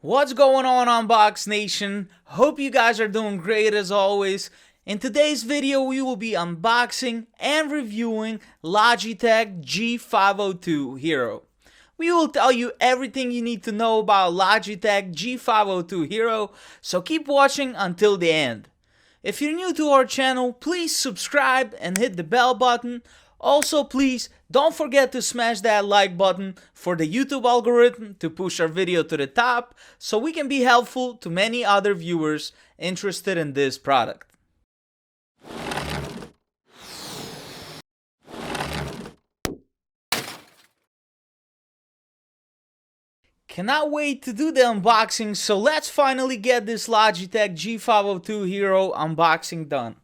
What's going on, Unbox Nation? Hope you guys are doing great as always. In today's video, we will be unboxing and reviewing Logitech G502 Hero. We will tell you everything you need to know about Logitech G502 Hero, so keep watching until the end. If you're new to our channel, please subscribe and hit the bell button. Also, please don't forget to smash that like button for the YouTube algorithm to push our video to the top so we can be helpful to many other viewers interested in this product. Cannot wait to do the unboxing, so let's finally get this Logitech G502 Hero unboxing done.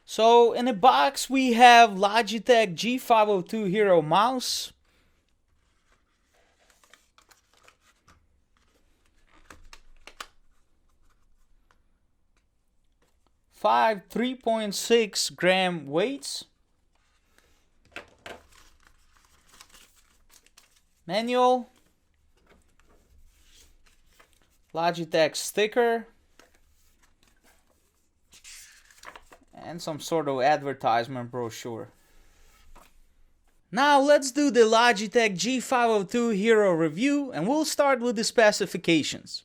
So in the box we have Logitech G502 Hero mouse, five 3.6 gram weights, manual, Logitech sticker, and some sort of advertisement brochure. Now let's do the Logitech G502 Hero review, and we'll start with the specifications.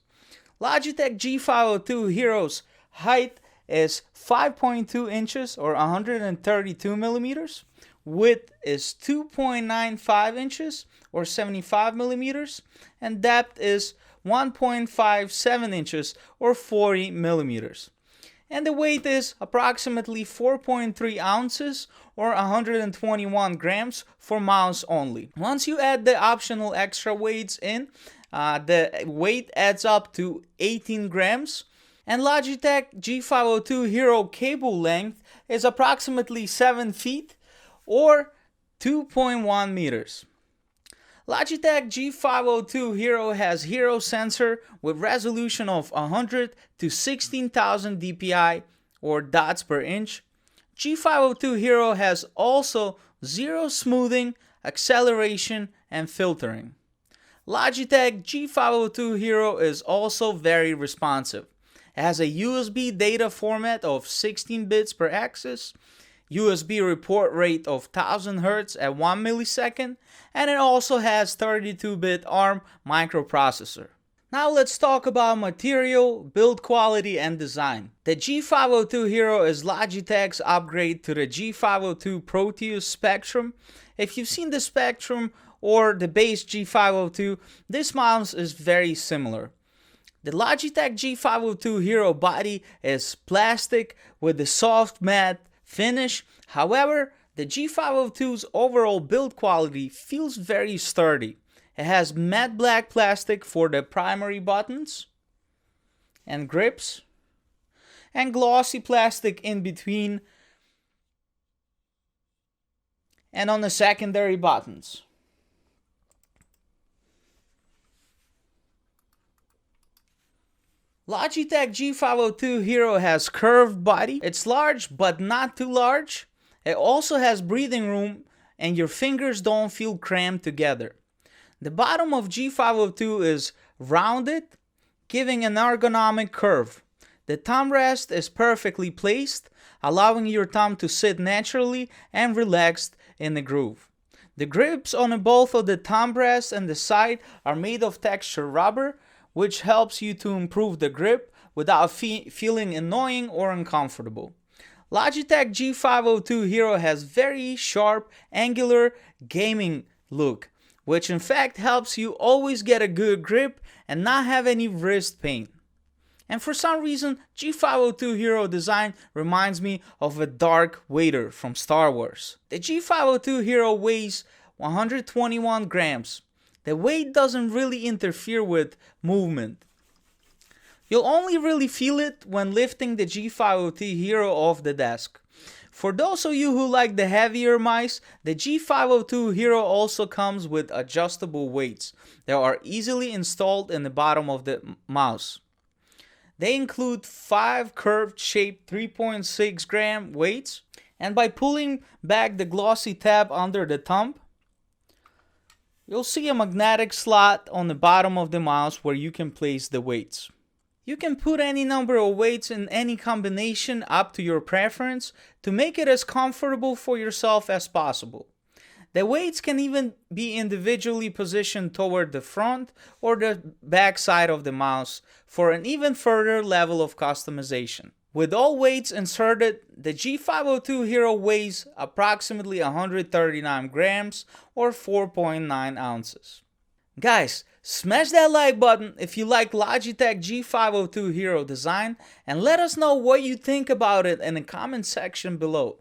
Logitech G502 Hero's height is 5.2 inches or 132 millimeters. Width is 2.95 inches or 75 millimeters. And depth is 1.57 inches or 40 millimeters. And the weight is approximately 4.3 ounces or 121 grams for mouse only. Once you add the optional extra weights in, the weight adds up to 18 grams. And Logitech G502 Hero cable length is approximately 7 feet or 2.1 meters. Logitech G502 Hero has Hero sensor with resolution of 100 to 16,000 dpi or dots per inch. G502 Hero has also zero smoothing, acceleration, and filtering. Logitech G502 Hero is also very responsive. It has a USB data format of 16 bits per axis, USB report rate of 1000 Hz at 1 millisecond, and it also has 32-bit ARM microprocessor. Now let's talk about material, build quality, and design. The G502 Hero is Logitech's upgrade to the G502 Proteus Spectrum. If you've seen the Spectrum or the base G502, this mouse is very similar. The Logitech G502 Hero body is plastic with a soft matte finish. However, the G502's overall build quality feels very sturdy. It has matte black plastic for the primary buttons and grips, and glossy plastic in between and on the secondary buttons. Logitech G502 Hero has curved body. It's large but not too large. It also has breathing room and your fingers don't feel cramped together. The bottom of G502 is rounded, giving an ergonomic curve. The thumb rest is perfectly placed, allowing your thumb to sit naturally and relaxed in the groove. The grips on both of the thumb rest and the side are made of textured rubber, which helps you to improve the grip without feeling annoying or uncomfortable. Logitech G502 Hero has very sharp, angular gaming look, which in fact helps you always get a good grip and not have any wrist pain. And for some reason, G502 Hero design reminds me of a Darth Vader from Star Wars. The G502 Hero weighs 121 grams. The weight doesn't really interfere with movement. You'll only really feel it when lifting the G502 Hero off the desk. For those of you who like the heavier mice, the G502 Hero also comes with adjustable weights that are easily installed in the bottom of the mouse. They include 5 curved shaped 3.6 gram weights, and by pulling back the glossy tab under the thumb, you'll see a magnetic slot on the bottom of the mouse where you can place the weights. You can put any number of weights in any combination up to your preference to make it as comfortable for yourself as possible. The weights can even be individually positioned toward the front or the back side of the mouse for an even further level of customization. With all weights inserted, the G502 Hero weighs approximately 139 grams or 4.9 ounces. Guys, smash that like button if you like Logitech G502 Hero design, and let us know what you think about it in the comment section below.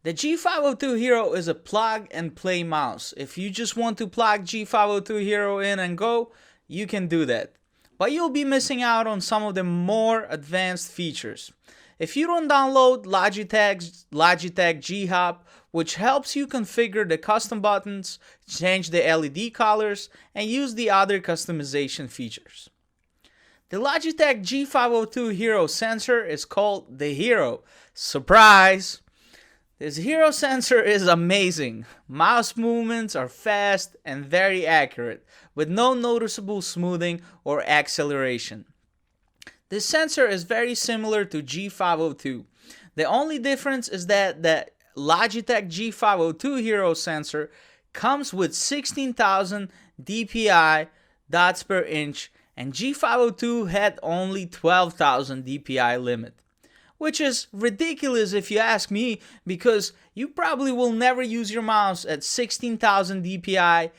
The G502 Hero is a plug and play mouse. If you just want to plug G502 Hero in and go, you can do that. But you'll be missing out on some of the more advanced features. If you don't download Logitech G-Hub, which helps you configure the custom buttons, change the LED colors, and use the other customization features. The Logitech G502 Hero sensor is called the Hero. Surprise! This Hero sensor is amazing. Mouse movements are fast and very accurate, with no noticeable smoothing or acceleration. This sensor is very similar to G502. The only difference is that the Logitech G502 Hero sensor comes with 16,000 dpi dots per inch, and G502 had only 12,000 dpi limit. Which is ridiculous if you ask me, because you probably will never use your mouse at 16,000 dpi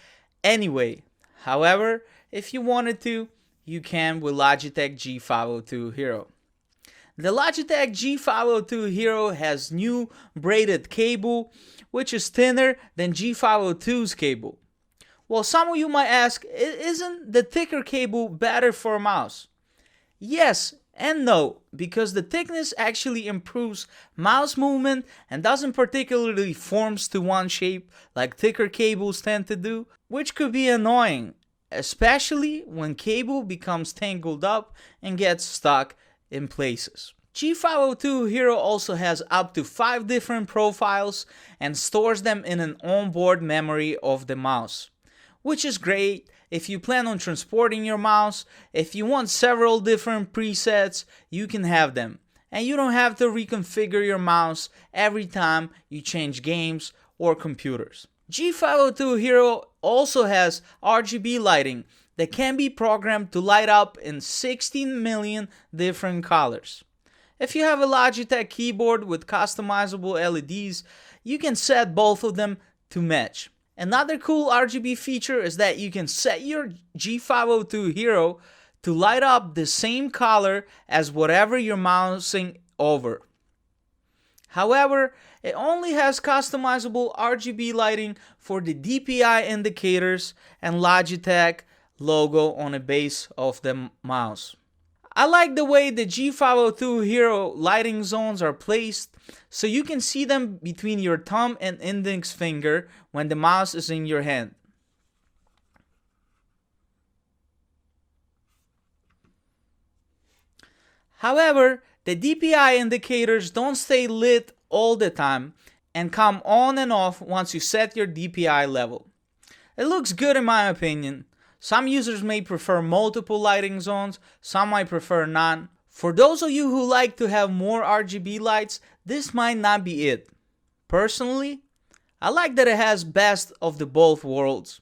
anyway. However, if you wanted to, you can with Logitech G502 Hero. The Logitech G502 Hero has new braided cable, which is thinner than G502's cable. Well, some of you might ask, isn't the thicker cable better for a mouse? Yes and no, because the thickness actually improves mouse movement and doesn't particularly forms to one shape like thicker cables tend to do, which could be annoying, especially when cable becomes tangled up and gets stuck in places. G502 Hero also has up to 5 different profiles and stores them in an onboard memory of the mouse, which is great if you plan on transporting your mouse. If you want several different presets, you can have them, and you don't have to reconfigure your mouse every time you change games or computers. G502 Hero also has RGB lighting that can be programmed to light up in 16 million different colors. If you have a Logitech keyboard with customizable LEDs, you can set both of them to match. Another cool RGB feature is that you can set your G502 Hero to light up the same color as whatever you're mousing over. However, it only has customizable RGB lighting for the DPI indicators and Logitech logo on the base of the mouse. I like the way the G502 Hero lighting zones are placed, so you can see them between your thumb and index finger when the mouse is in your hand. However, the DPI indicators don't stay lit all the time and come on and off once you set your DPI level. It looks good in my opinion. Some users may prefer multiple lighting zones, some might prefer none. For those of you who like to have more RGB lights, this might not be it. Personally, I like that it has best of the both worlds.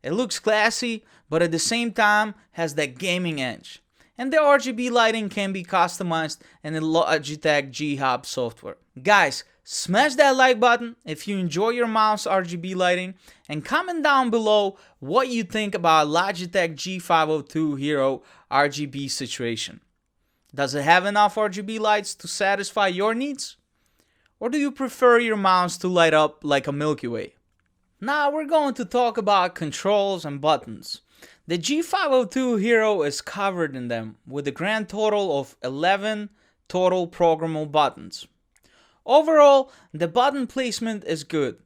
It looks classy, but at the same time has that gaming edge. And the RGB lighting can be customized in the Logitech G-Hub software. Guys, smash that like button if you enjoy your mouse RGB lighting, and comment down below what you think about Logitech G502 Hero RGB situation. Does it have enough RGB lights to satisfy your needs? Or do you prefer your mouse to light up like a Milky Way? Now we're going to talk about controls and buttons. The G502 Hero is covered in them with a grand total of 11 total programmable buttons. Overall, the button placement is good.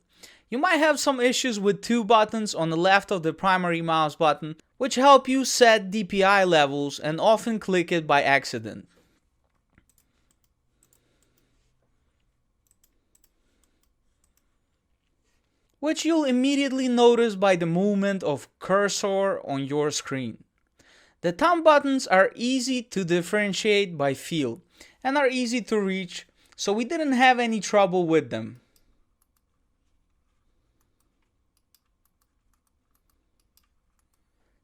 You might have some issues with 2 buttons on the left of the primary mouse button, which help you set DPI levels and often click it by accident. Which you'll immediately notice by the movement of cursor on your screen. The thumb buttons are easy to differentiate by feel and are easy to reach, so we didn't have any trouble with them.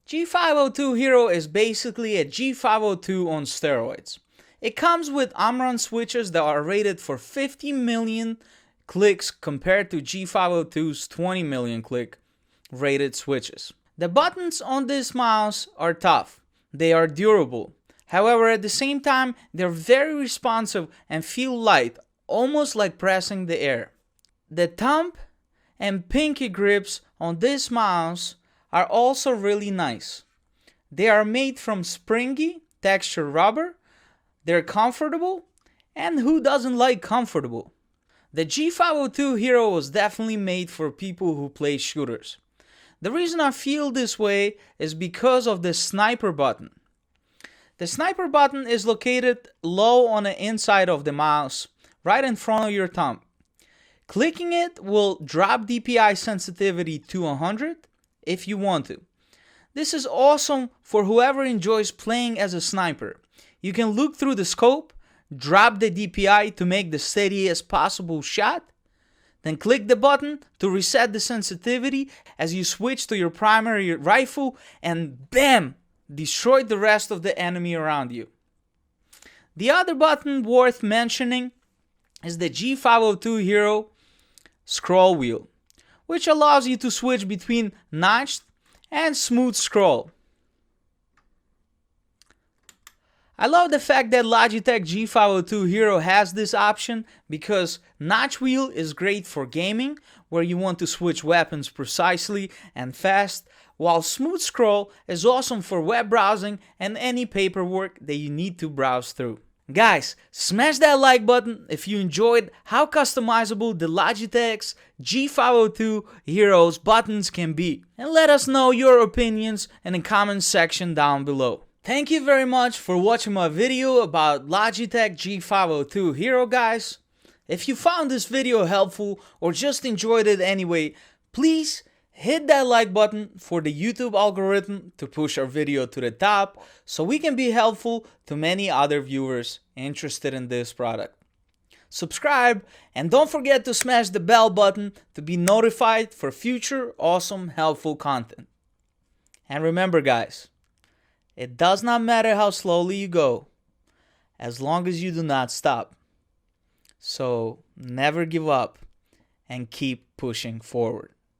G502 Hero is basically a G502 on steroids. It comes with Omron switches that are rated for 50 million clicks compared to G502's 20 million click rated switches. The buttons on this mouse are tough. They are durable. However, at the same time, they're very responsive and feel light, almost like pressing the air. The thumb and pinky grips on this mouse are also really nice. They are made from springy textured rubber. They're comfortable, and who doesn't like comfortable? The G502 Hero was definitely made for people who play shooters. The reason I feel this way is because of the sniper button. The sniper button is located low on the inside of the mouse, right in front of your thumb. Clicking it will drop DPI sensitivity to 100 if you want to. This is awesome for whoever enjoys playing as a sniper. You can look through the scope, drop the DPI to make the steadiest possible shot, then click the button to reset the sensitivity as you switch to your primary rifle, and bam! Destroy the rest of the enemy around you. The other button worth mentioning is the G502 Hero scroll wheel, which allows you to switch between notched and smooth scroll. I love the fact that Logitech G502 Hero has this option because notch wheel is great for gaming, where you want to switch weapons precisely and fast, while smooth scroll is awesome for web browsing and any paperwork that you need to browse through. Guys, smash that like button if you enjoyed how customizable the Logitech's G502 Hero's buttons can be, and let us know your opinions in the comments section down below. Thank you very much for watching my video about Logitech G502 Hero, guys. If you found this video helpful or just enjoyed it anyway, please hit that like button for the YouTube algorithm to push our video to the top so we can be helpful to many other viewers interested in this product. Subscribe and don't forget to smash the bell button to be notified for future awesome helpful content. And remember, guys, it does not matter how slowly you go as long as you do not stop. So never give up and keep pushing forward.